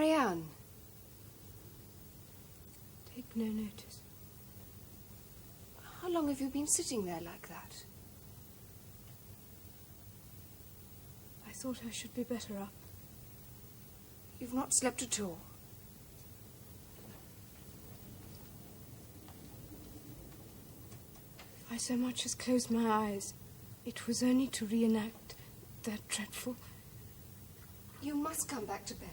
Marianne. Take no notice. How long have you been sitting there like that? I thought I should be better up. You've not slept at all. If I so much as closed my eyes, it was only to reenact that dreadful... You must come back to bed.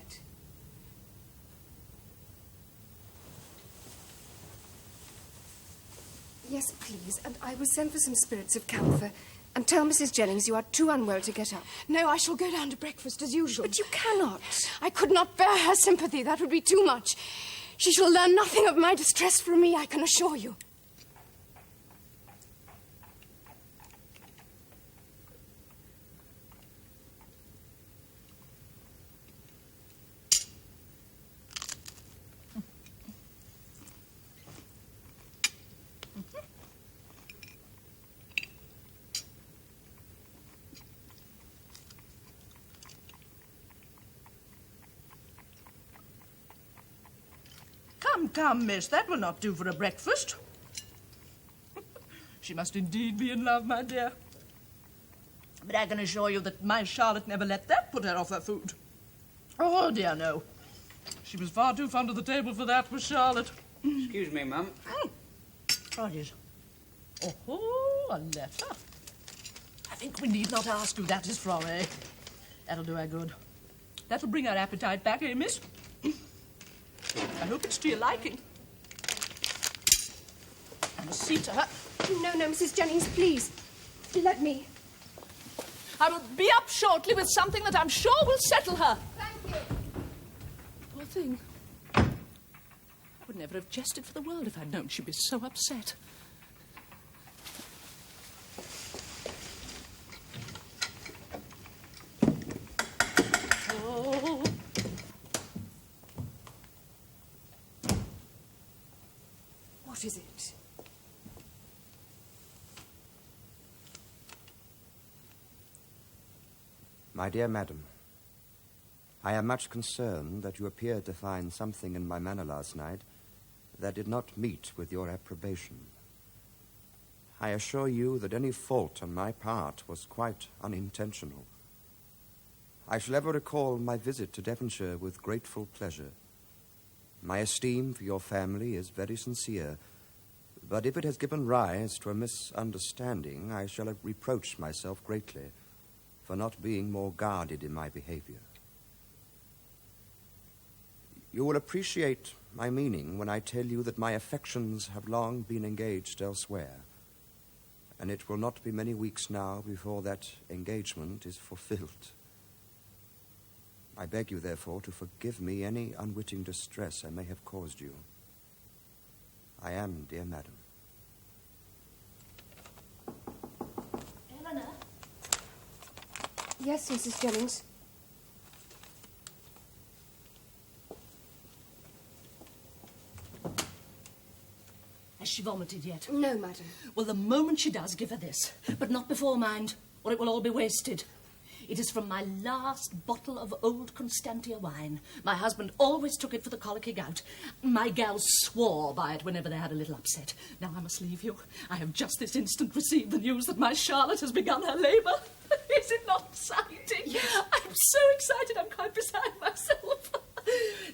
Yes, please, and I will send for some spirits of camphor and tell Mrs. Jennings you are too unwell to get up. No, I shall go down to breakfast as usual. But you cannot. I could not bear her sympathy. That would be too much. She shall learn nothing of my distress from me, I can assure you. Come, miss, that will not do for a breakfast. She must indeed be in love, my dear. But I can assure you that my Charlotte never let that put her off her food. Oh, dear, no. She was far too fond of the table for that, was Charlotte. Excuse me, Mum. What is? Oh, a letter. I think we need not ask who that is from, eh? That'll do her good. That'll bring her appetite back, eh, miss? I hope it's to your liking. I must see to her. No, Mrs. Jennings, please. Let me. I will be up shortly with something that I'm sure will settle her. Thank you. Poor thing. I would never have jested for the world if I'd known she'd be so upset. Oh. What is it? My dear madam, I am much concerned that you appeared to find something in my manner last night that did not meet with your approbation. I assure you that any fault on my part was quite unintentional. I shall ever recall my visit to Devonshire with grateful pleasure. My esteem for your family is very sincere, but if it has given rise to a misunderstanding, I shall reproach myself greatly for not being more guarded in my behavior. You will appreciate my meaning when I tell you that my affections have long been engaged elsewhere, and it will not be many weeks now before that engagement is fulfilled. I beg you, therefore, to forgive me any unwitting distress I may have caused you. I am, dear madam. Eleanor? Yes, Mrs. Jennings. Has she vomited yet? No, madam. Well, the moment she does, give her this. But not before, mind, or it will all be wasted. It is from my last bottle of old Constantia wine. My husband always took it for the colicky gout. My gals swore by it whenever they had a little upset. Now I must leave you. I have just this instant received the news that my Charlotte has begun her labour. Is it not exciting? Yes. I'm so excited I'm quite beside myself.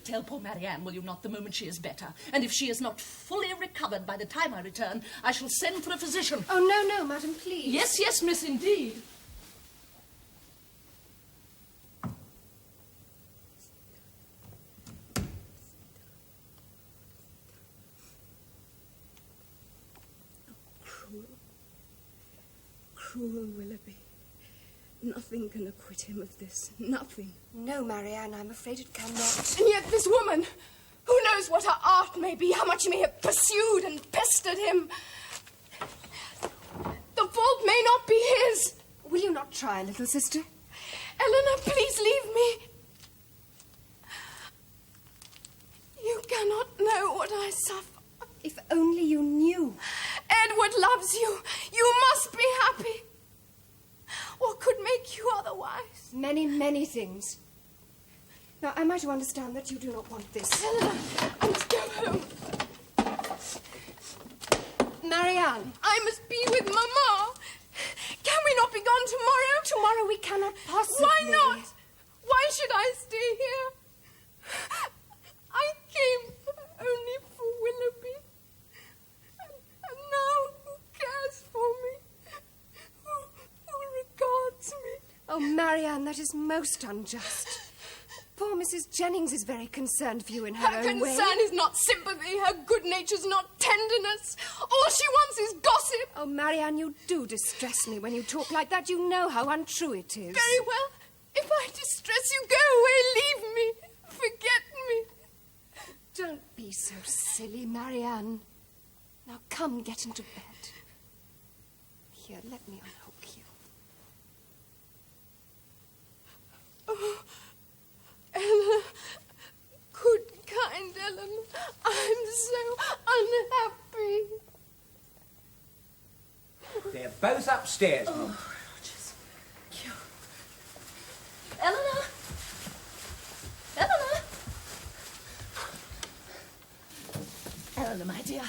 Tell poor Marianne, will you not, the moment she is better. And if she is not fully recovered by the time I return, I shall send for a physician. Oh, no, madam, please. Yes, miss, indeed. Cruel Willoughby. Nothing can acquit him of this. Nothing. No, Marianne, I'm afraid it cannot. And yet this woman, who knows what her art may be, how much she may have pursued and pestered him. The fault may not be his. Will you not try, little sister? Eleanor, please leave me. You cannot know what I suffer. If only you knew. Edward loves you. You must be happy. What could make you otherwise? Many, many things. Now, am I to understand that you do not want this? Eleanor, I must go home. Marianne! I must be with Mama. Can we not be gone tomorrow? Tomorrow we cannot possibly. Why not? Why should I stay here? I came only for Willoughby. And now who cares for me? Who regards me? Oh, Marianne, that is most unjust. Poor Mrs. Jennings is very concerned for you in her, Her own way. concern is not sympathy. Her good nature's not tenderness. All she wants is gossip. Oh, Marianne, you do distress me when you talk like that. You know how untrue it is. Very well. If I distress you, go away, leave me. Forget me. Don't be so silly, Marianne. Now come, get into bed. Here, let me unhook you. Oh, Ellen, good, kind Ellen, I'm so unhappy. They're both upstairs. Oh, just you. Eleanor! Eleanor! Eleanor, my dear,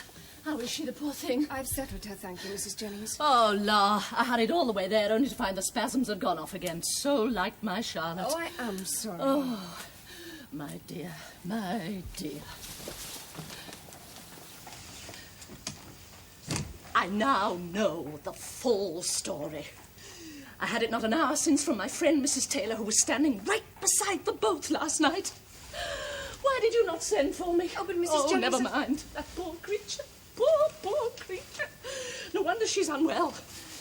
how is she, the poor thing? I've settled her, thank you, Mrs. Jennings. Oh, la, I hurried all the way there only to find the spasms had gone off again. So like my Charlotte. Oh, I am sorry. Oh, my dear, my dear. I now know the full story. I had it not an hour since from my friend Mrs. Taylor, who was standing right beside them both last night. Why did you not send for me? Oh, but Mrs. Jennings... never mind. That poor creature. Poor creature. No wonder she's unwell.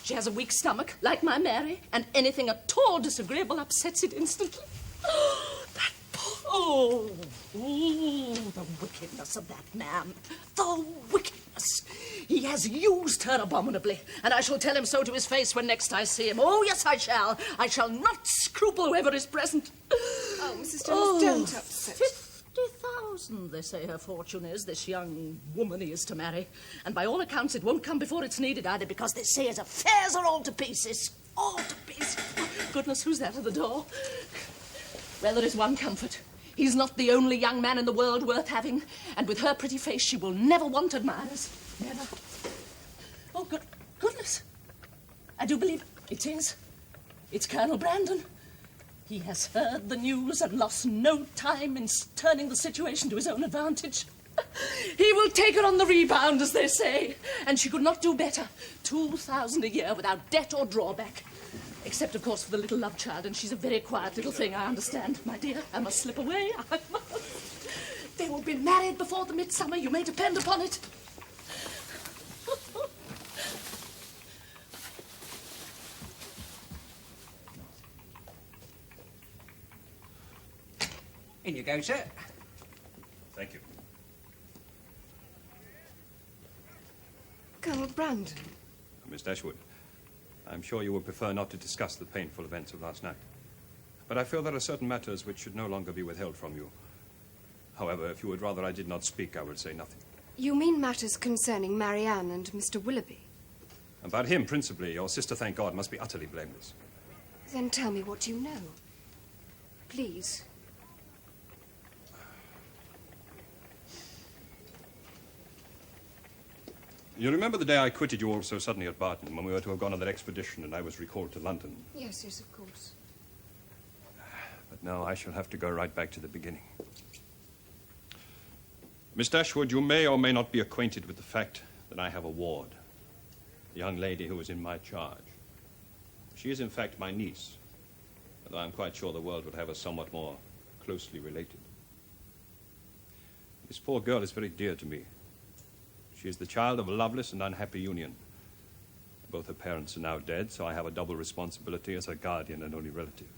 She has a weak stomach, like my Mary, and anything at all disagreeable upsets it instantly. That poor... the wickedness of that man. The wickedness. He has used her abominably, and I shall tell him so to his face when next I see him. Oh, yes, I shall. I shall not scruple whoever is present. Oh, Mrs. Jennings, don't upset. 50,000, they say her fortune is, this young woman he is to marry. And by all accounts, it won't come before it's needed either, because they say his affairs are all to pieces. All to pieces. Oh, goodness, who's that at the door? Well, there is one comfort. He's not the only young man in the world worth having, and with her pretty face, she will never want admirers. Never. Oh, goodness. I do believe it is. It's Colonel Brandon. He has heard the news and lost no time in turning the situation to his own advantage. He will take her on the rebound, as they say, and she could not do better. 2,000 a year without debt or drawback. Except, of course, for the little love child, and she's a very quiet little thing, I understand. My dear, I must slip away. I must. They will be married before the midsummer, you may depend upon it. In you go, sir. Thank you. Colonel Brandon. Miss Dashwood, I'm sure you would prefer not to discuss the painful events of last night. But I feel there are certain matters which should no longer be withheld from you. However, if you would rather I did not speak, I would say nothing. You mean matters concerning Marianne and Mr. Willoughby? About him, principally, your sister, thank God, must be utterly blameless. Then tell me what you know. Please. You remember the day I quitted you all so suddenly at Barton, when we were to have gone on that expedition and I was recalled to London? Yes, yes, of course. But now I shall have to go right back to the beginning. Miss Dashwood, you may or may not be acquainted with the fact that I have a ward, a young lady who is in my charge. She is, in fact, my niece, although I'm quite sure the world would have us somewhat more closely related. This poor girl is very dear to me. She is the child of a loveless and unhappy union. Both her parents are now dead, so I have a double responsibility as her guardian and only relative.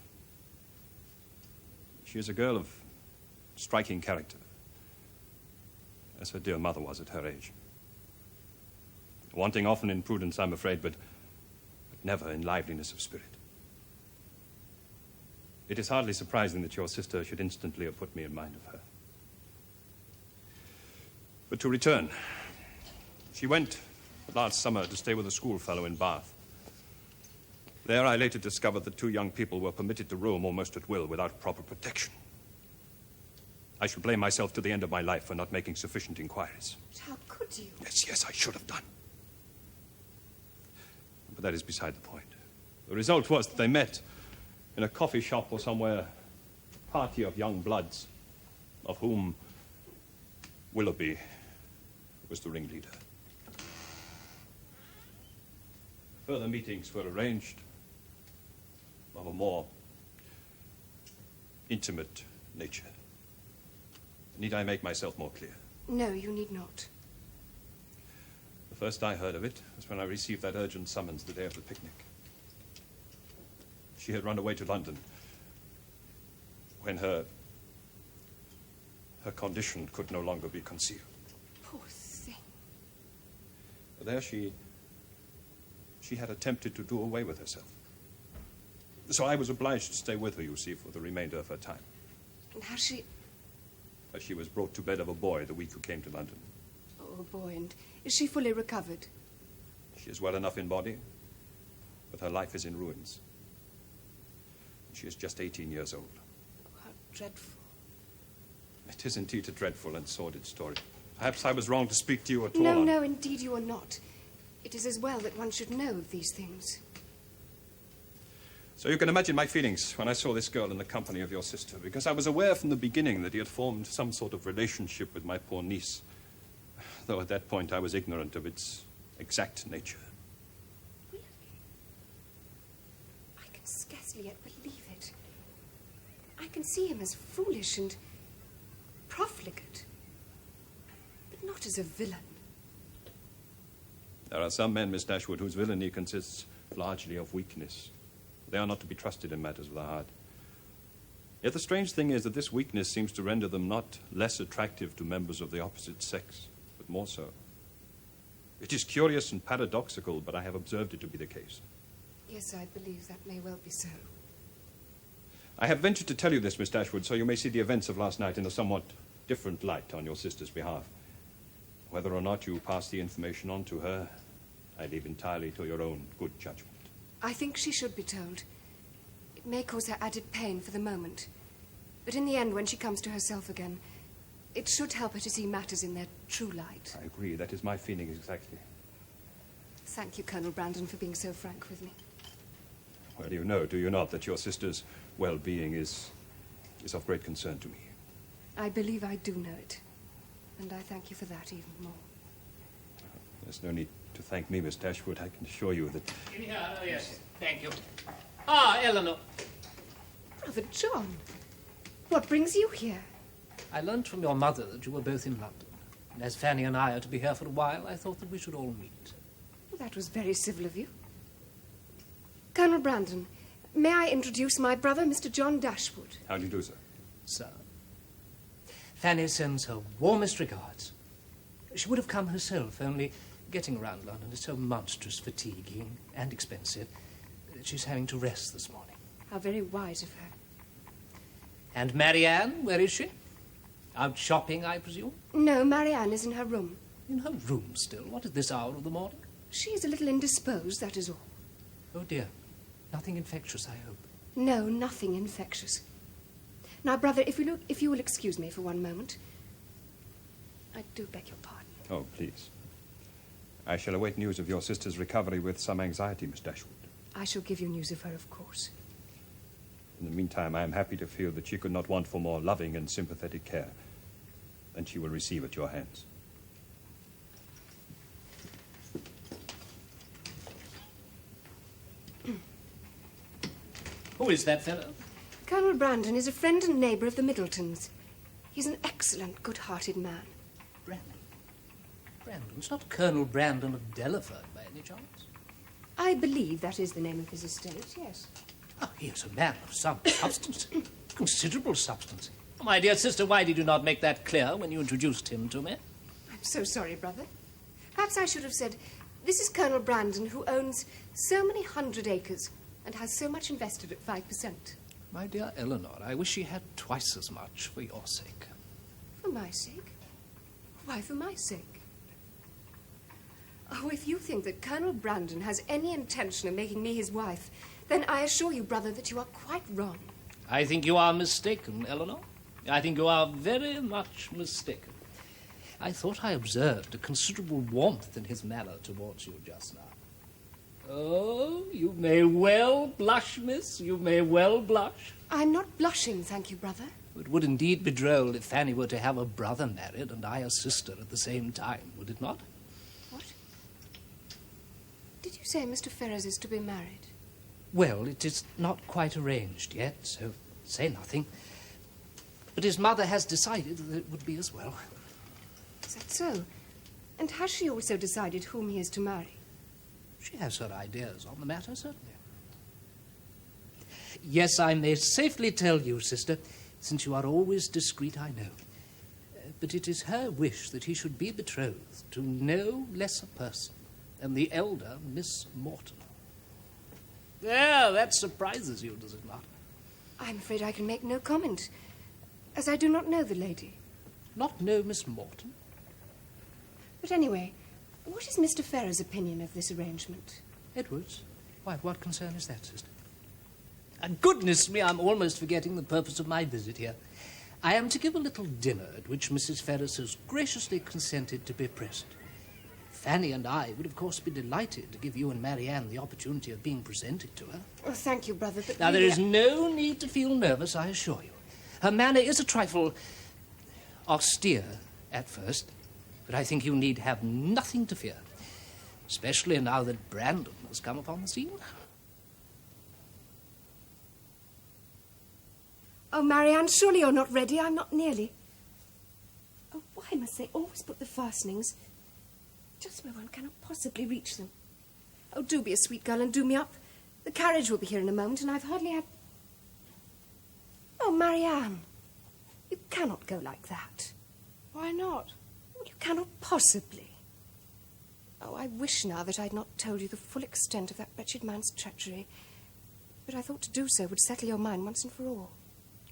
She is a girl of striking character, as her dear mother was at her age. Wanting often in prudence, I'm afraid, but never in liveliness of spirit. It is hardly surprising that your sister should instantly have put me in mind of her. But to return, she went last summer to stay with a schoolfellow in Bath. There I later discovered that two young people were permitted to roam almost at will without proper protection. I shall blame myself to the end of my life for not making sufficient inquiries. But how could you? Yes, I should have done. But that is beside the point. The result was that they met in a coffee shop or somewhere, a party of young bloods, of whom Willoughby was the ringleader. Further meetings were arranged of a more intimate nature. Need I make myself more clear? No, you need not. The first I heard of it was when I received that urgent summons the day of the picnic. She had run away to London when her condition could no longer be concealed. Poor thing. There she had attempted to do away with herself. So I was obliged to stay with her, you see, for the remainder of her time. And has she... As she was brought to bed of a boy the week who came to London. Oh, boy, and is she fully recovered? She is well enough in body, but her life is in ruins. She is just 18 years old. Oh, how dreadful. It is indeed a dreadful and sordid story. Perhaps I was wrong to speak to you at all. No, indeed you are not. It is as well that one should know of these things. So you can imagine my feelings when I saw this girl in the company of your sister, because I was aware from the beginning that he had formed some sort of relationship with my poor niece, though at that point I was ignorant of its exact nature. Willoughby? I can scarcely yet believe it. I can see him as foolish and profligate, but not as a villain. There are some men, Miss Dashwood, whose villainy consists largely of weakness. They are not to be trusted in matters of the heart. Yet the strange thing is that this weakness seems to render them not less attractive to members of the opposite sex, but more so. It is curious and paradoxical, but I have observed it to be the case. Yes, I believe that may well be so. I have ventured to tell you this, Miss Dashwood, so you may see the events of last night in a somewhat different light on your sister's behalf. Whether or not you pass the information on to her, I leave entirely to your own good judgment. I think she should be told. It may cause her added pain for the moment, but in the end, when she comes to herself again, it should help her to see matters in their true light. I agree. That is my feeling exactly. Thank you, Colonel Brandon, for being so frank with me. Well, you know, do you not, that your sister's well-being is of great concern to me? I believe I do know it, and I thank you for that even more. There's no need to thank me, Miss Dashwood. I can assure you that... Yeah, oh, yes, thank you. Ah, Eleanor. Brother John, what brings you here? I learned from your mother that you were both in London. And as Fanny and I are to be here for a while, I thought that we should all meet. Well, that was very civil of you. Colonel Brandon, may I introduce my brother, Mr. John Dashwood? How do you do, sir? Sir. Fanny sends her warmest regards. She would have come herself, only getting around London is so monstrous fatiguing and expensive. She's having to rest this morning. How very wise of her. And Marianne, where is she? Out shopping, I presume? No, Marianne is in her room. In her room still? What at this hour of the morning? She is a little indisposed, that is all. Oh, dear. Nothing infectious, I hope. No, nothing infectious. Now, brother, if you will excuse me for one moment. I do beg your pardon. Oh, please. I shall await news of your sister's recovery with some anxiety, Miss Dashwood. I shall give you news of her, of course. In the meantime, I am happy to feel that she could not want for more loving and sympathetic care than she will receive at your hands. Who is that fellow? Colonel Brandon is a friend and neighbour of the Middletons. He's an excellent, good-hearted man. Brandon. Brandon? It's not Colonel Brandon of Delaford, by any chance? I believe that is the name of his estate, yes. Oh, he is a man of some substance. Considerable substance. Oh, my dear sister, why did you not make that clear when you introduced him to me? I'm so sorry, brother. Perhaps I should have said, this is Colonel Brandon, who owns so many 100 acres and has so much invested at 5%. My dear Eleanor, I wish he had twice as much for your sake. For my sake? Why for my sake? Oh, if you think that Colonel Brandon has any intention of making me his wife, then I assure you, brother, that you are quite wrong. I think you are mistaken, Eleanor. I think you are very much mistaken. I thought I observed a considerable warmth in his manner towards you just now. Oh, you may well blush, miss. You may well blush. I'm not blushing, thank you, brother. It would indeed be droll if Fanny were to have a brother married and I a sister at the same time, would it not? What? Did you say Mr. Ferrers is to be married? Well, it is not quite arranged yet, so say nothing. But his mother has decided that it would be as well. Is that so? And has she also decided whom he is to marry? She has her ideas on the matter, certainly. Yes, I may safely tell you, sister, since you are always discreet, I know. But it is her wish that he should be betrothed to no less a person than the elder Miss Morton. There, that surprises you, does it not? I'm afraid I can make no comment, as I do not know the lady. Not know Miss Morton? But anyway, what is Mr. Ferrers' opinion of this arrangement? Edwards? Why, what concern is that, sister? Goodness me, I'm almost forgetting the purpose of my visit here. I am to give a little dinner at which Mrs. Ferrers has graciously consented to be present. Fanny and I would, of course, be delighted to give you and Marianne the opportunity of being presented to her. Oh, thank you, brother, but Now, really, there is no need to feel nervous, I assure you. Her manner is a trifle austere at first, but I think you need have nothing to fear, especially now that Brandon has come upon the scene. Oh, Marianne, surely you're not ready. I'm not nearly. Oh, why must they always put the fastenings just where one cannot possibly reach them? Oh, do be a sweet girl and do me up. The carriage will be here in a moment, and I've hardly had... Oh, Marianne, you cannot go like that. Why not? Well, you cannot possibly. Oh, I wish now that I'd not told you the full extent of that wretched man's treachery. But I thought to do so would settle your mind once and for all.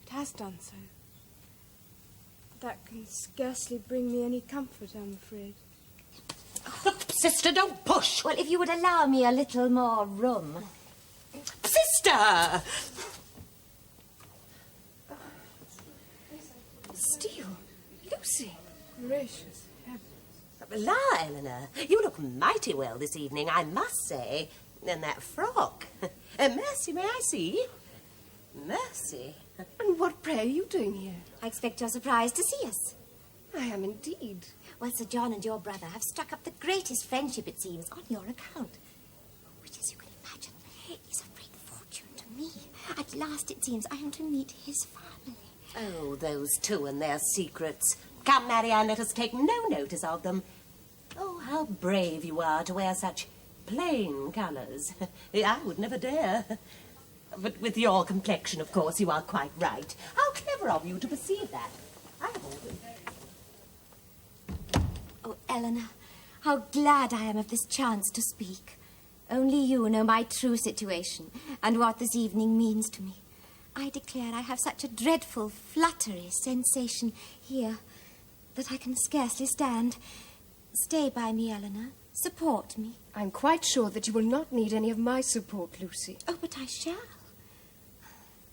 It has done so. That can scarcely bring me any comfort, I'm afraid. Sister, don't push. Well, if you would allow me a little more room. Sister! Steele, Lucy. Gracious heaven. La, Eleanor, you look mighty well this evening, I must say. And that frock. Mercy, may I see? Mercy. And what, pray, are you doing here? I expect you're surprised to see us. I am indeed. Well, Sir John and your brother have struck up the greatest friendship, it seems, on your account. Which, as you can imagine, is of great fortune to me. At last, it seems, I am to meet his family. Oh, those two and their secrets. Come, Marianne, let us take no notice of them. Oh, how brave you are to wear such plain colours. I would never dare. But with your complexion, of course, you are quite right. How clever of you to perceive that. I have always... Oh, Eleanor, how glad I am of this chance to speak. Only you know my true situation and what this evening means to me. I declare I have such a dreadful, fluttery sensation here that I can scarcely stand. Stay by me, Eleanor. Support me. I'm quite sure that you will not need any of my support, Lucy. Oh, but I shall.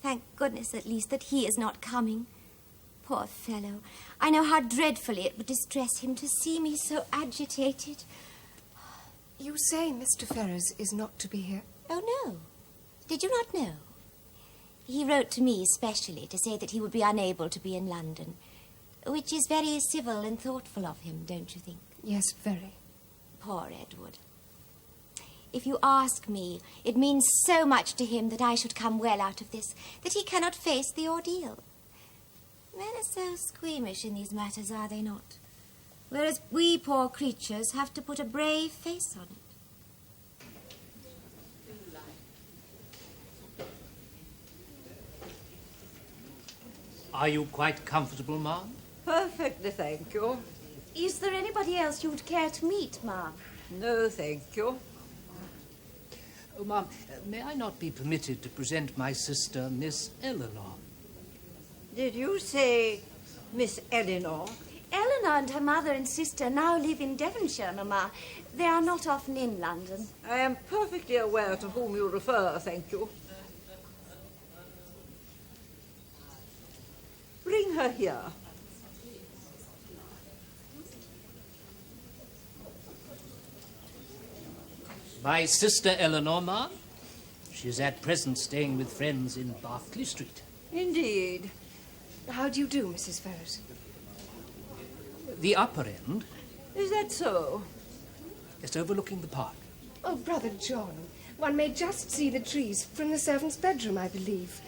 Thank goodness, at least, that he is not coming. Poor fellow. I know how dreadfully it would distress him to see me so agitated. You say Mr. Ferrers is not to be here? Oh, no. Did you not know? He wrote to me specially to say that he would be unable to be in London, which is very civil and thoughtful of him, don't you think? Yes, very. Poor Edward. If you ask me, it means so much to him that I should come well out of this, that he cannot face the ordeal. Men are so squeamish in these matters, are they not? Whereas we poor creatures have to put a brave face on it. Are you quite comfortable, ma'am? Perfectly, thank you. Is there anybody else you would care to meet, ma'am? No, thank you. Oh, ma'am, may I not be permitted to present my sister, Miss Eleanor? Did you say Miss Eleanor? Eleanor and her mother and sister now live in Devonshire, Mamma. They are not often in London. I am perfectly aware to whom you refer, thank you. Bring Bring her here. My sister Eleanor, ma'am. She's at present staying with friends in Berkeley Street. Indeed. How do you do, Mrs. Ferris? The upper end Is that so? is overlooking the park. Oh, Brother John, one may just see the trees from the servant's bedroom, I believe.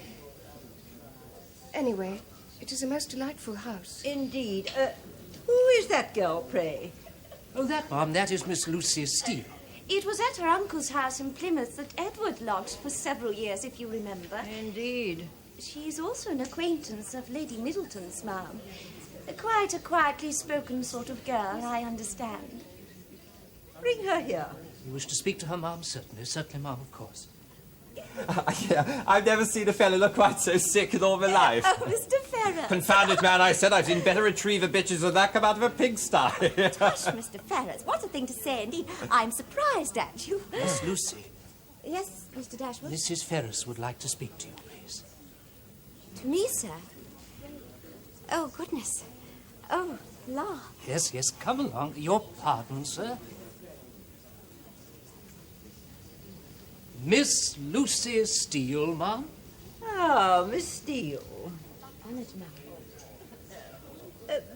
Anyway, it is a most delightful house. Indeed. Who is that girl, pray? Oh, that, ma'am, that is Miss Lucy Steele. It was at her uncle's house in Plymouth that Edward lodged for several years, if you remember. Indeed. She's also an acquaintance of Lady Middleton's, ma'am. Quite a quietly spoken sort of girl, I understand. Bring her here. You wish to speak to her, ma'am? Certainly, certainly, ma'am, of course. Yeah, I've never seen a fellow look quite so sick in all my life. Oh, Mr. Ferris. Confound it, man, I said I've seen better retriever bitches than that come out of a pigsty. Gosh, Mr. Ferris, what a thing to say, indeed. I'm surprised at you. Miss Lucy, Yes, Mr. Dashwood? Mrs. Ferris would like to speak to you, please. To me, sir? Oh, goodness. Oh, la. Yes, yes, come along. Your pardon, sir. Miss Lucy Steele, ma'am. Ah, Miss Steele. Honoured, ma'am.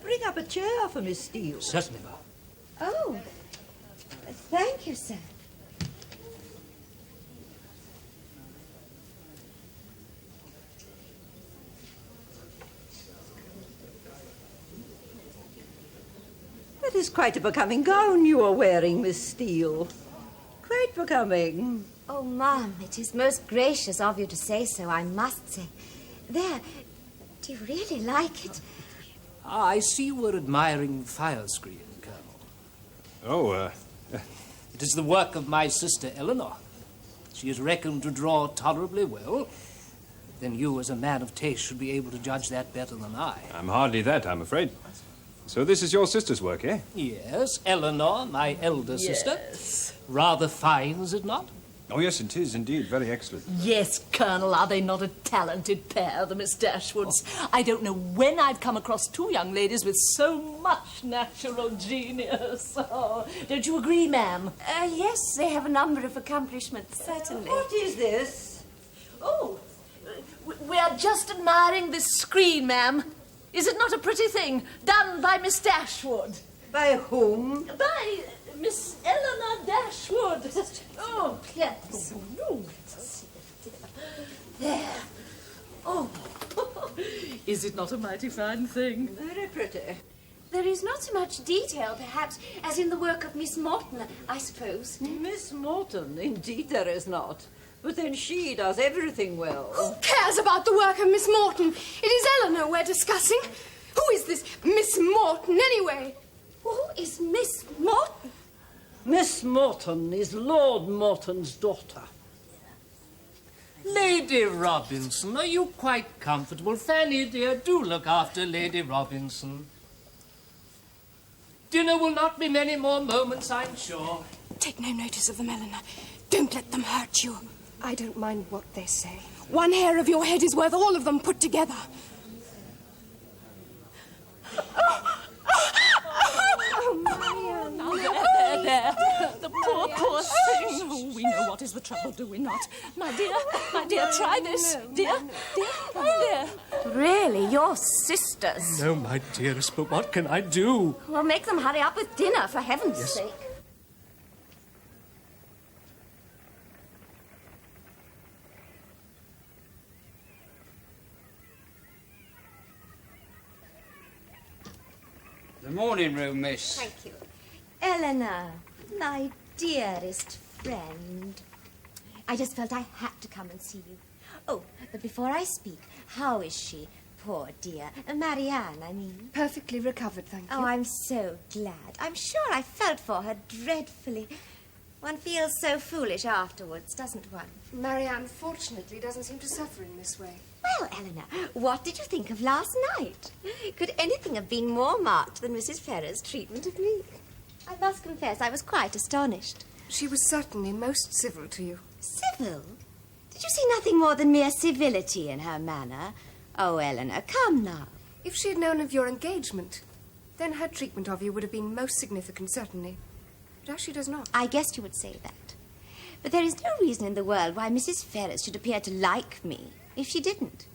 Bring up a chair for Miss Steele. Certainly, ma'am. Oh, thank you, sir. That is quite a becoming gown you are wearing, Miss Steele. Quite becoming. Oh, ma'am, it is most gracious of you to say so, I must say. There, do you really like it? I see you were admiring the fire screen, Colonel. It is the work of my sister Eleanor. She is reckoned to draw tolerably well. Then you, as a man of taste, should be able to judge that better than I. I'm hardly that, I'm afraid. So this is your sister's work, eh? Yes, Eleanor, my elder sister. Rather fine, is it not? Oh, yes, it is indeed. Very excellent. Yes, Colonel, are they not a talented pair, the Miss Dashwoods? I don't know when I've come across two young ladies with so much natural genius. Oh, don't you agree, ma'am? Yes, they have a number of accomplishments, certainly. What is this? Oh, we are just admiring this screen, ma'am. Is it not a pretty thing? Done by Miss Dashwood. By whom? By Miss Eleanor Dashwood. Oh, yes. There. Oh, is it not a mighty fine thing? Very pretty. There is not so much detail, perhaps, as in the work of Miss Morton, I suppose. Miss Morton, indeed there is not. But then she does everything well. Who cares about the work of Miss Morton? It is Eleanor we're discussing. Who is this Miss Morton, anyway? Who is Miss Morton? Miss Morton is Lord Morton's daughter. Lady Robinson, are you quite comfortable? Fanny, dear, do look after Lady Robinson. Dinner will not be many more moments, I'm sure. Take no notice of them, Eleanor. Don't let them hurt you. I don't mind what they say. One hair of your head is worth all of them put together. There. The poor thing. Oh, we know what is the trouble, do we not? My dear, try this. Dear. Really, your sisters? No, my dearest, but what can I do? Well, make them hurry up with dinner, for heaven's sake. The morning room, miss. Thank you. Eleanor, my dearest friend. I just felt I had to come and see you. Oh, but before I speak, how is she? Poor dear. Marianne, I mean. Perfectly recovered, thank you. Oh, I'm so glad. I'm sure I felt for her dreadfully. One feels so foolish afterwards, doesn't one? Marianne, fortunately, doesn't seem to suffer in this way. Well, Eleanor, what did you think of last night? Could anything have been more marked than Mrs. Ferrers' treatment of me? I must confess I was quite astonished. She was certainly most civil to you. Civil? Did you see nothing more than mere civility in her manner? Oh, Eleanor, come now. If she had known of your engagement, then her treatment of you would have been most significant, certainly. But as she does not. I guessed you would say that. But there is no reason in the world why Mrs. Ferrers should appear to like me if she didn't.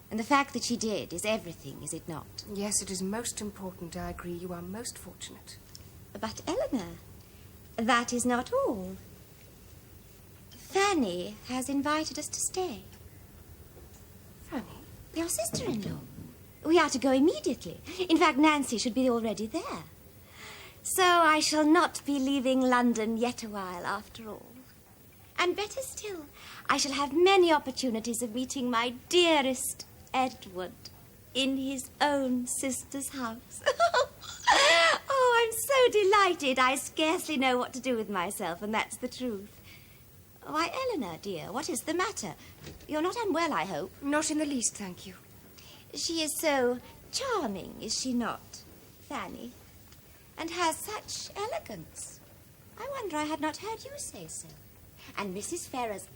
And the fact that she did is everything, is it not? Yes, it is most important. I agree. You are most fortunate. But, Eleanor, that is not all. Fanny has invited us to stay. Fanny? Your sister-in-law. We are to go immediately. In fact, Nancy should be already there. So I shall not be leaving London yet a while, after all. And better still, I shall have many opportunities of meeting my dearest Edward in his own sister's house. Oh, I'm so delighted. I scarcely know what to do with myself, and that's the truth. Why, Eleanor, dear, what is the matter? You're not unwell, I hope. Not in the least, thank you. She is so charming, is she not, Fanny? And has such elegance. I wonder I had not heard you say so. And Mrs. Ferrers...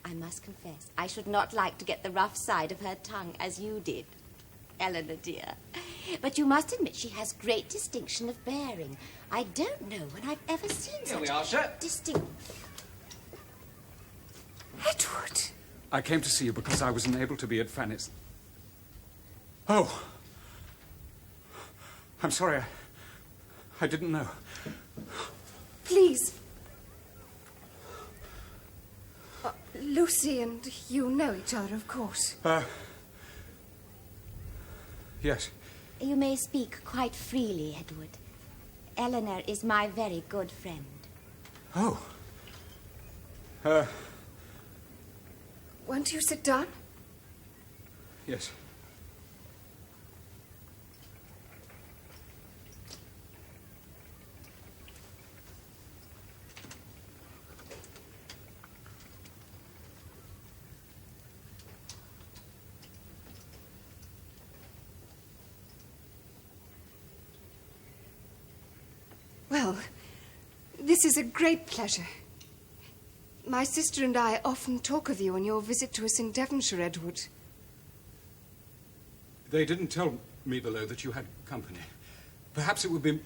I must confess, I should not like to get the rough side of her tongue as you did, Eleanor, dear. But you must admit she has great distinction of bearing. I don't know when I've ever seen Here such we are, sir. distinct... Edward! I came to see you because I wasn't able to be at Fanny's. Oh. I'm sorry. I didn't know. Please. Lucy and you know each other, of course. Yes. You may speak quite freely, Edward. Eleanor is my very good friend. Oh. Won't you sit down? Yes. Well, this is a great pleasure. My sister and I often talk of you and your visit to us in Devonshire, Edward. They didn't tell me below that you had company. Perhaps it would be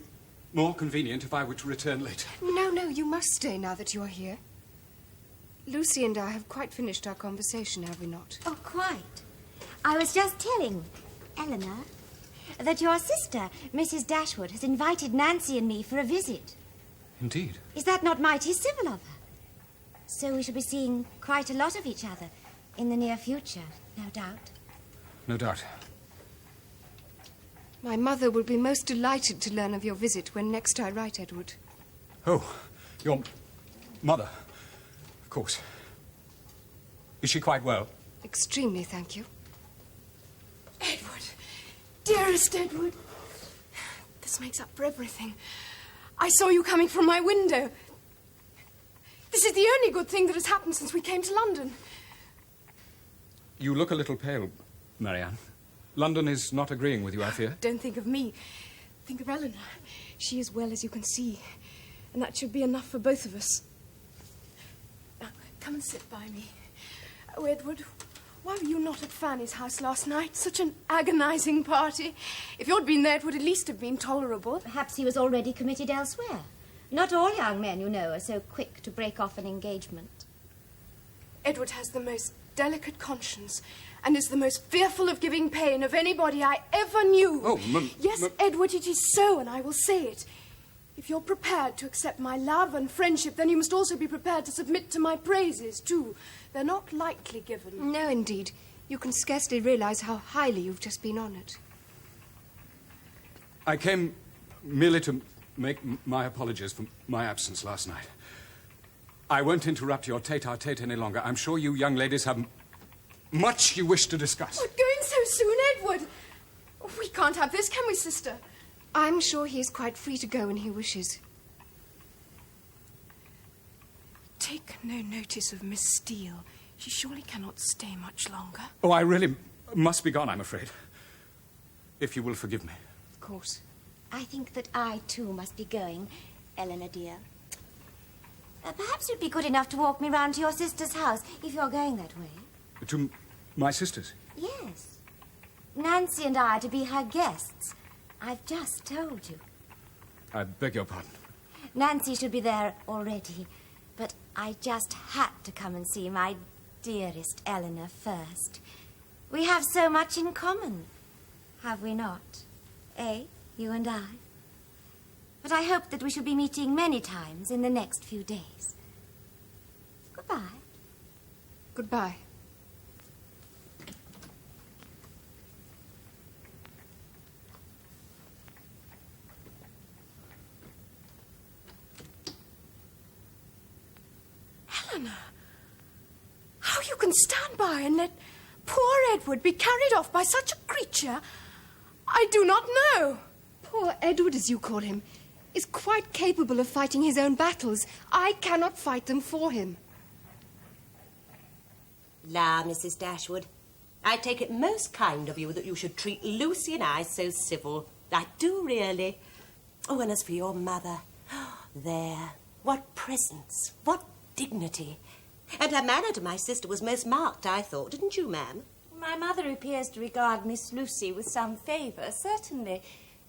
more convenient if I were to return later. No, you must stay now that you are here. Lucy and I have quite finished our conversation, have we not? Oh, quite. I was just telling Eleanor that your sister, Mrs. Dashwood, has invited Nancy and me for a visit. Indeed. Is that not mighty civil of her? So we shall be seeing quite a lot of each other in the near future, no doubt. No doubt. My mother will be most delighted to learn of your visit when next I write, Edward. Oh, your mother. Of course. Is she quite well? Extremely, thank you. Edward, dearest Edward. This makes up for everything. I saw you coming from my window. This is the only good thing that has happened since we came to London. You look a little pale, Marianne. London is not agreeing with you, I fear. Don't think of me. Think of Eleanor. She is well, as you can see. And that should be enough for both of us. Now, come and sit by me. Oh, Edward, why were you not at Fanny's house last night? Such an agonizing party. If you'd been there, it would at least have been tolerable. Perhaps he was already committed elsewhere. Not all young men, you know, are so quick to break off an engagement. Edward has the most delicate conscience and is the most fearful of giving pain of anybody I ever knew. Oh, Yes, Edward, it is so, and I will say it. If you're prepared to accept my love and friendship, then you must also be prepared to submit to my praises, too. They're not lightly given. No, indeed. You can scarcely realize how highly you've just been honoured. I came merely to make my apologies for my absence last night. I won't interrupt your tete-a-tete any longer. I'm sure you young ladies have much you wish to discuss. What, going so soon, Edward? We can't have this, can we, sister? I'm sure he is quite free to go when he wishes. Take no notice of Miss Steele. She surely cannot stay much longer. Oh, I really must be gone, I'm afraid. If you will forgive me. Of course. I think that I, too, must be going, Eleanor, dear. Perhaps you'd be good enough to walk me round to your sister's house, if you're going that way. To my sister's? Yes. Nancy and I are to be her guests. I've just told you. I beg your pardon. Nancy should be there already, but I just had to come and see my dearest Eleanor first. We have so much in common, have we not? Eh, you and I? But I hope that we shall be meeting many times in the next few days. Goodbye. Goodbye. Eleanor, how you can stand by and let poor Edward be carried off by such a creature, I do not know. Poor Edward, as you call him, is quite capable of fighting his own battles. I cannot fight them for him. La, Mrs. Dashwood, I take it most kind of you that you should treat Lucy and I so civil. I do, really. Oh, and as for your mother, there, what presence, what dignity. And her manner to my sister was most marked, I thought, didn't you, ma'am? My mother appears to regard Miss Lucy with some favour, certainly.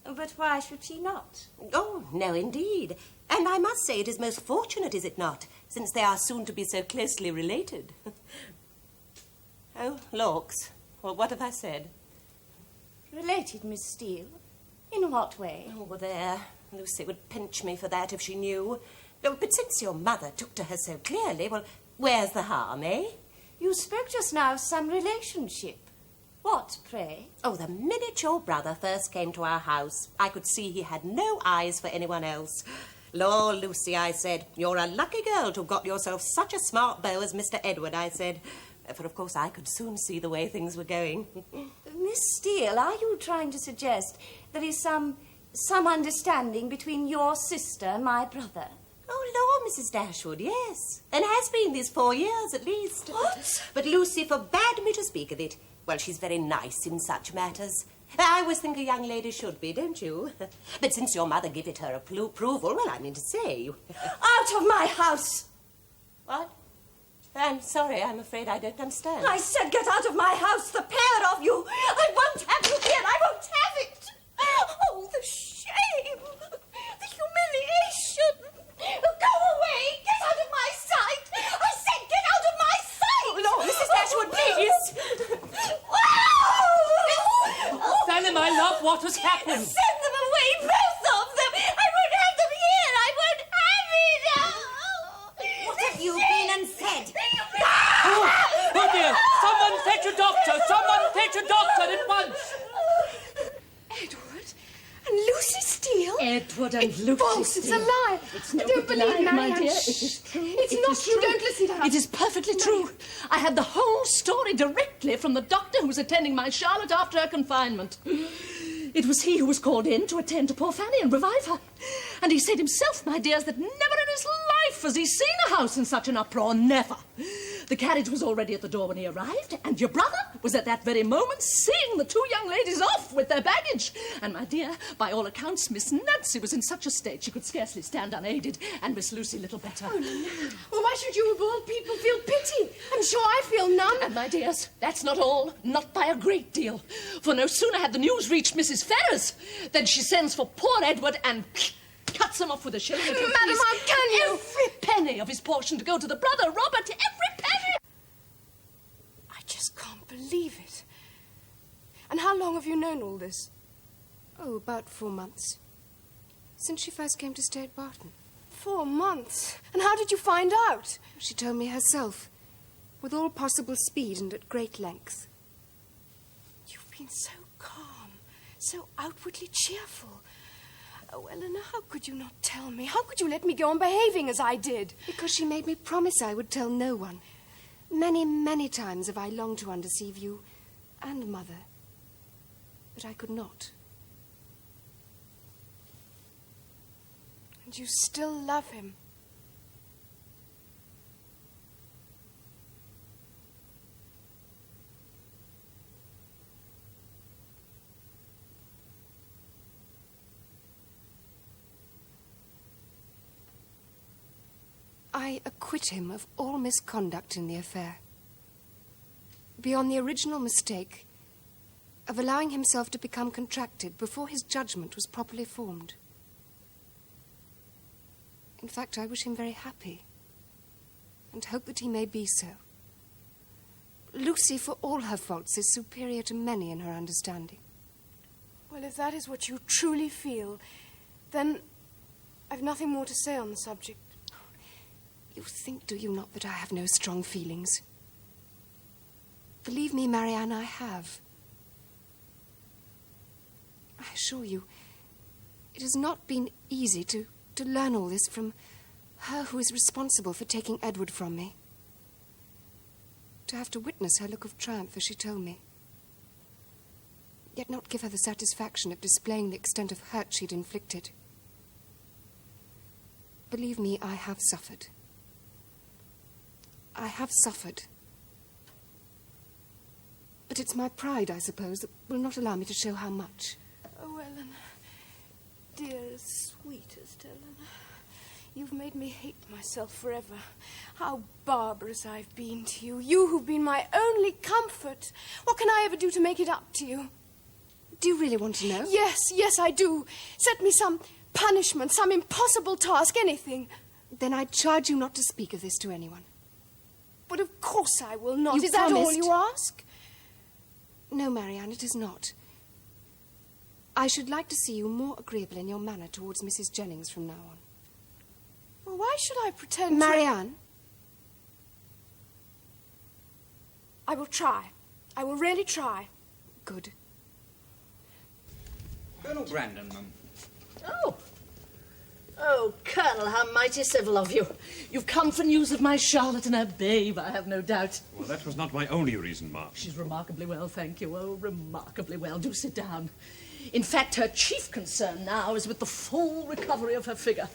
But why should she not? Oh, no, indeed. And I must say it is most fortunate, is it not, since they are soon to be so closely related. Oh, Lawks, well, what have I said? Related, Miss Steele? In what way? Oh, well, there. Lucy would pinch me for that if she knew. No, but since your mother took to her so clearly, well, where's the harm, eh? You spoke just now of some relationship. What, pray? Oh, the minute your brother first came to our house, I could see he had no eyes for anyone else. Lord, Lucy, I said, you're a lucky girl to have got yourself such a smart beau as Mr. Edward, I said. For, of course, I could soon see the way things were going. Miss Steele, are you trying to suggest there is some understanding between your sister and my brother? Oh, Lord, Mrs. Dashwood, yes. And has been these 4 years, at least. What? But Lucy forbade me to speak of it. Well, she's very nice in such matters. I always think a young lady should be, don't you? But since your mother gave it her approval, well, I mean to say... Out of my house! What? I'm sorry, I'm afraid I don't understand. I said get out of my house, the pair of you! I won't have you here, I won't have it! Oh, the shame! The humiliation! Go away! Get out of my sight! I said get out of my sight! Oh, Lord, Mrs. Dashwood, please! Fanny, my love, what has happened? Send them away, both of them! I won't have them here! I won't have it! What have you been and said? Oh dear! Someone fetch a doctor! Someone fetch a doctor at once! Edward and Lucy Steele? Edward and It's Lucy false, it's a Steele. lie. It's no I don't good believe lie, my Marianne. dear. Shh. It is true. It's It not is true. true. Don't listen to her. It is perfectly true. I had the whole story directly from the doctor who was attending my Charlotte after her confinement. It was he who was called in to attend to poor Fanny and revive her. And he said himself, my dears, that never in his life has he seen a house in such an uproar. Never. The carriage was already at the door when he arrived, and your brother was at that very moment seeing the two young ladies off with their baggage. And, my dear, by all accounts, Miss Nancy was in such a state she could scarcely stand unaided, and Miss Lucy little better. Oh, no. Well, why should you of all people feel pity? I'm sure I feel none. And, my dears, that's not all. Not by a great deal. For no sooner had the news reached Mrs. Ferrers than she sends for poor Edward and cuts him off with a shilling. if you Madam, please. how can you? Every penny of his portion to go to the brother Robert. Every penny. I just can't believe it. And how long have you known all this? Oh, about 4 months. Since she first came to stay at Barton. 4 months. And how did you find out? She told me herself, with all possible speed and at great length. You've been so calm, so outwardly cheerful. Oh, Eleanor, how could you not tell me? How could you let me go on behaving as I did? Because she made me promise I would tell no one. Many, many times have I longed to undeceive you and Mother, but I could not. And you still love him. I acquit him of all misconduct in the affair. Beyond the original mistake, of allowing himself to become contracted before his judgment was properly formed. In fact, I wish him very happy, and hope that he may be so. Lucy, for all her faults, is superior to many in her understanding. Well, if that is what you truly feel, then I've nothing more to say on the subject. You think, do you not, that I have no strong feelings? Believe me, Marianne, I have. I assure you, it has not been easy to learn all this from her who is responsible for taking Edward from me. To have to witness her look of triumph as she told me, yet not give her the satisfaction of displaying the extent of hurt she'd inflicted. Believe me, I have suffered. I have suffered. But it's my pride, I suppose, that will not allow me to show how much. Oh, Eleanor. Dearest, sweetest Eleanor. You've made me hate myself forever. How barbarous I've been to you. You who've been my only comfort. What can I ever do to make it up to you? Do you really want to know? Yes, I do. Set me some punishment, some impossible task, anything. Then I charge you not to speak of this to anyone. But of course I will not. You Is that all promised. you ask? No, Marianne, it is not. I should like to see you more agreeable in your manner towards Mrs. Jennings from now on. Well, why should I pretend Marianne? I will try. I will really try. Good. Colonel Brandon, Mum. Oh, Colonel, how mighty civil of you. You've come for news of my Charlotte and her babe, I have no doubt. Well, that was not my only reason, Ma. She's remarkably well, thank you. Oh, remarkably well. Do sit down. In fact, her chief concern now is with the full recovery of her figure.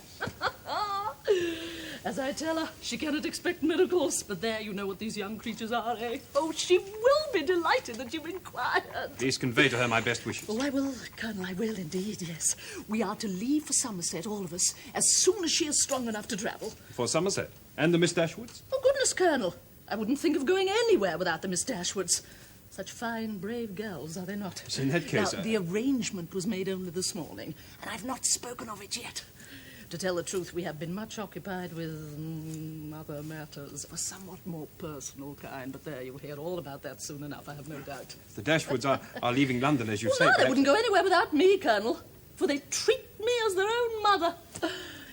As I tell her, she cannot expect miracles, but there you know what these young creatures are, eh? Oh, she will be delighted that you've inquired. Please convey to her my best wishes. Oh, I will, Colonel, I will indeed, yes. We are to leave for Somerset, all of us, as soon as she is strong enough to travel. For Somerset? And the Miss Dashwoods? Oh, goodness, Colonel. I wouldn't think of going anywhere without the Miss Dashwoods. Such fine, brave girls, are they not? So in that case, Now, the arrangement was made only this morning, and I've not spoken of it yet. To tell the truth, we have been much occupied with other matters of a somewhat more personal kind, but there, you'll hear all about that soon enough, I have no doubt. The Dashwoods are leaving London, as you say. No, they perhaps- wouldn't go anywhere without me, Colonel, for they treat me as their own mother.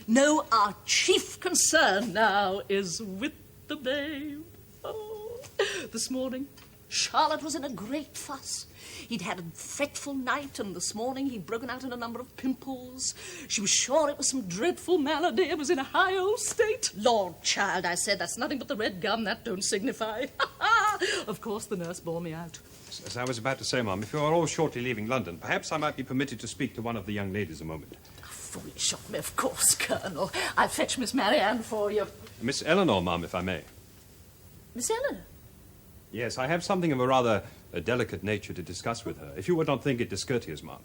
No, our chief concern now is with the babe. Oh, this morning, Charlotte was in a great fuss. He'd had a fretful night, and this morning he'd broken out in a number of pimples. She was sure it was some dreadful malady and was in a high old state. Lord, child, I said, that's nothing but the red gum. That don't signify. Of course, the nurse bore me out. As I was about to say, Mum, if you are all shortly leaving London, perhaps I might be permitted to speak to one of the young ladies a moment. Foolish of me, of course, Colonel. I'll fetch Miss Marianne for you. Miss Eleanor, Mum, if I may. Miss Eleanor? Yes, I have something of a rather delicate nature to discuss with her. If you would not think it discourteous, Mum.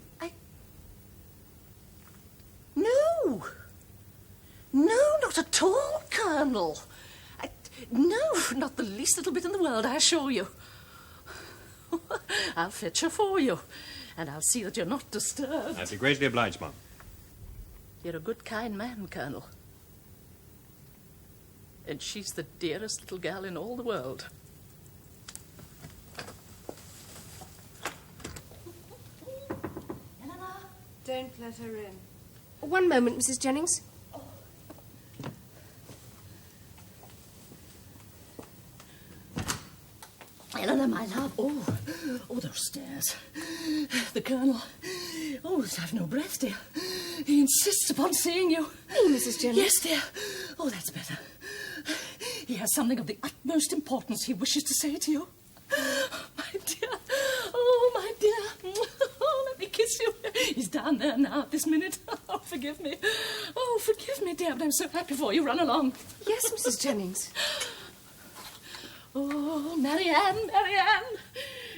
No. No, not at all, Colonel. No, not the least little bit in the world, I assure you. I'll fetch her for you, and I'll see that you're not disturbed. I'd be greatly obliged, Mum. You're a good, kind man, Colonel. And she's the dearest little gal in all the world. Don't let her in. One moment, Mrs. Jennings. Eleanor, my love. Oh, those stairs. The Colonel. Oh, I've no breath, dear. He insists upon seeing you. Me, Mrs. Jennings? Yes, dear. Oh, that's better. He has something of the utmost importance he wishes to say to you. My dear. Oh, my dear. Oh, let me kiss you. He's down there now at this minute. Oh, forgive me. Oh, forgive me, dear, but I'm so happy for you. Run along. Yes, Mrs. Jennings. Oh, Marianne,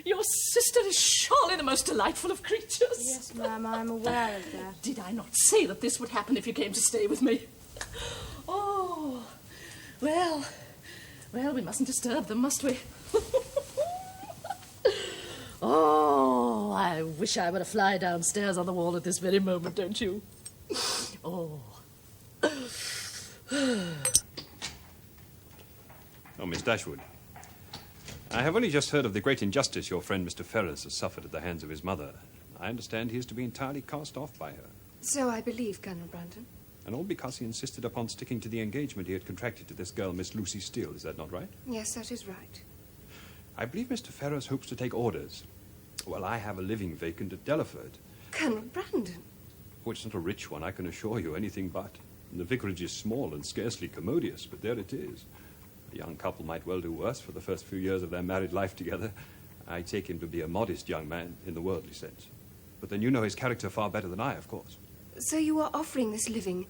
your sister is surely the most delightful of creatures. Yes, ma'am, I'm aware of that. Did I not say that this would happen if you came to stay with me? Oh, well, we mustn't disturb them, must we? Oh, I wish I were to fly downstairs on the wall at this very moment, don't you? Oh. Oh, Miss Dashwood. I have only just heard of the great injustice your friend Mr. Ferrers has suffered at the hands of his mother. I understand he is to be entirely cast off by her. So I believe, Colonel Brandon. And all because he insisted upon sticking to the engagement he had contracted to this girl, Miss Lucy Steele. Is that not right? Yes, that is right. I believe Mr. Ferrers hopes to take orders. Well, I have a living vacant at Delaford. Colonel Brandon? Oh, it's not a rich one, I can assure you, anything but. And the vicarage is small and scarcely commodious, but there it is. A young couple might well do worse for the first few years of their married life together. I take him to be a modest young man in the worldly sense. But then you know his character far better than I, of course. So you are offering this living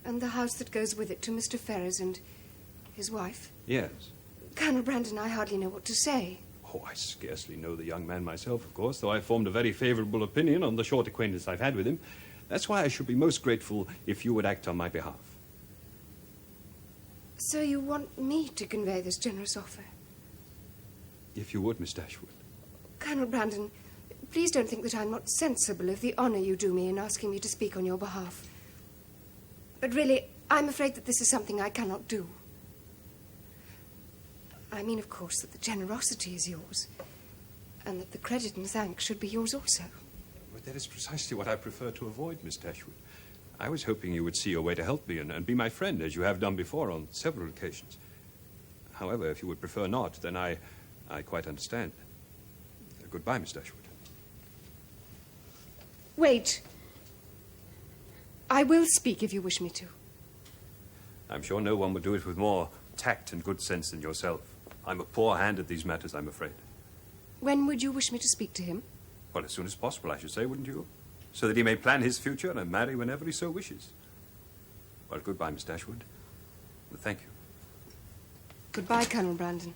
and the house that goes with it to Mr. Ferrers and his wife? Yes. Colonel Brandon, I hardly know what to say. Oh, I scarcely know the young man myself, of course, though I formed a very favourable opinion on the short acquaintance I've had with him. That's why I should be most grateful if you would act on my behalf. So you want me to convey this generous offer? If you would, Miss Dashwood. Colonel Brandon, please don't think that I'm not sensible of the honour you do me in asking me to speak on your behalf. But really, I'm afraid that this is something I cannot do. I mean, of course, that the generosity is yours, and that the credit and thanks should be yours also. But that is precisely what I prefer to avoid, Miss Dashwood. I was hoping you would see your way to help me and be my friend, as you have done before on several occasions. However, if you would prefer not, then I quite understand. Goodbye, Miss Dashwood. Wait. I will speak if you wish me to. I'm sure no one would do it with more tact and good sense than yourself. I'm a poor hand at these matters, I'm afraid. When would you wish me to speak to him? Well, as soon as possible, I should say, wouldn't you? So that he may plan his future and marry whenever he so wishes. Well, goodbye, Miss Dashwood. Thank you. Goodbye, Colonel Brandon.